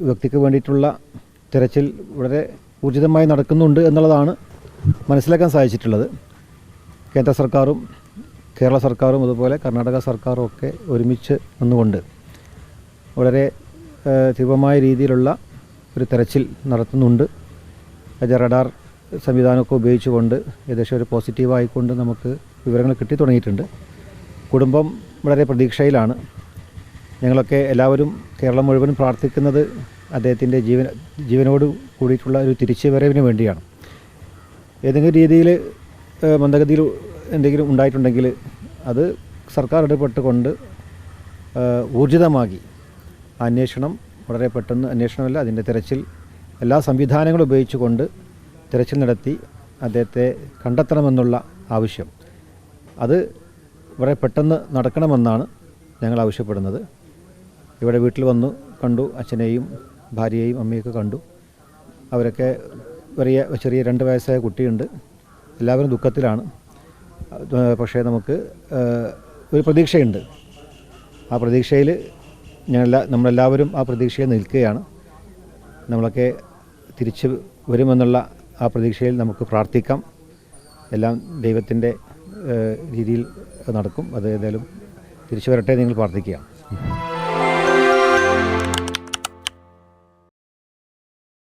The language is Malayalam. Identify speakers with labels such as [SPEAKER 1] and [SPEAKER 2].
[SPEAKER 1] വ്യക്തിക്ക് വേണ്ടിയിട്ടുള്ള തിരച്ചിൽ വളരെ ഊർജിതമായി നടക്കുന്നുണ്ട് എന്നുള്ളതാണ് മനസ്സിലാക്കാൻ സാധിച്ചിട്ടുള്ളത്. കേന്ദ്ര സർക്കാരും കേരള സർക്കാരും അതുപോലെ കർണാടക സർക്കാരും ഒക്കെ ഒരുമിച്ച് നിന്നുകൊണ്ട് വളരെ തീവ്രമായ രീതിയിലുള്ള ഒരു തെരച്ചിൽ നടത്തുന്നുണ്ട്. റഡാർ സംവിധാനമൊക്കെ ഉപയോഗിച്ചുകൊണ്ട് ഏകദേശം ഒരു പോസിറ്റീവായിക്കൊണ്ട് നമുക്ക് വിവരങ്ങൾ കിട്ടി തുടങ്ങിയിട്ടുണ്ട്. കുടുംബം വളരെ പ്രതീക്ഷയിലാണ്. ഞങ്ങളൊക്കെ എല്ലാവരും കേരളം മുഴുവൻ പ്രാർത്ഥിക്കുന്നത് അദ്ദേഹത്തിൻ്റെ ജീവനോട് കൂടിയിട്ടുള്ള ഒരു തിരിച്ചുവരവിന് വേണ്ടിയാണ്. ഏതെങ്കിലും രീതിയിൽ മന്ദഗതിയിൽ എന്തെങ്കിലും ഉണ്ടായിട്ടുണ്ടെങ്കിൽ അത് സർക്കാർ ഇടപെട്ടുകൊണ്ട് ഊർജിതമാക്കി അന്വേഷണം വളരെ പെട്ടെന്ന് അന്വേഷണമല്ല അതിൻ്റെ തിരച്ചിൽ എല്ലാ സംവിധാനങ്ങളും ഉപയോഗിച്ചുകൊണ്ട് തിരച്ചിൽ നടത്തി അദ്ദേഹത്തെ കണ്ടെത്തണമെന്നുള്ള ആവശ്യം അത് വളരെ പെട്ടെന്ന് നടക്കണമെന്നാണ് ഞങ്ങൾ ആവശ്യപ്പെടുന്നത്. ഇവിടെ വീട്ടിൽ വന്നു കണ്ടു, അച്ഛനെയും ഭാര്യയെയും അമ്മയൊക്കെ കണ്ടു. അവരൊക്കെ ചെറിയ 2 വയസ്സായ കുട്ടിയുണ്ട്. എല്ലാവരും ദുഃഖത്തിലാണ്. പക്ഷേ നമുക്ക് ഒരു പ്രതീക്ഷയുണ്ട്. ആ പ്രതീക്ഷയിൽ നമ്മളെല്ലാവരും ആ പ്രതീക്ഷയിൽ നിൽക്കുകയാണ്. നമ്മളൊക്കെ തിരിച്ച് വരുമെന്നുള്ള ആ പ്രതീക്ഷയിൽ നമുക്ക് പ്രാർത്ഥിക്കാം. എല്ലാം ദൈവത്തിൻ്റെ രീതിയിൽ നടക്കും. അത് ഏതായാലും തിരിച്ചു വരട്ടെ നിങ്ങൾ പ്രാർത്ഥിക്കുക.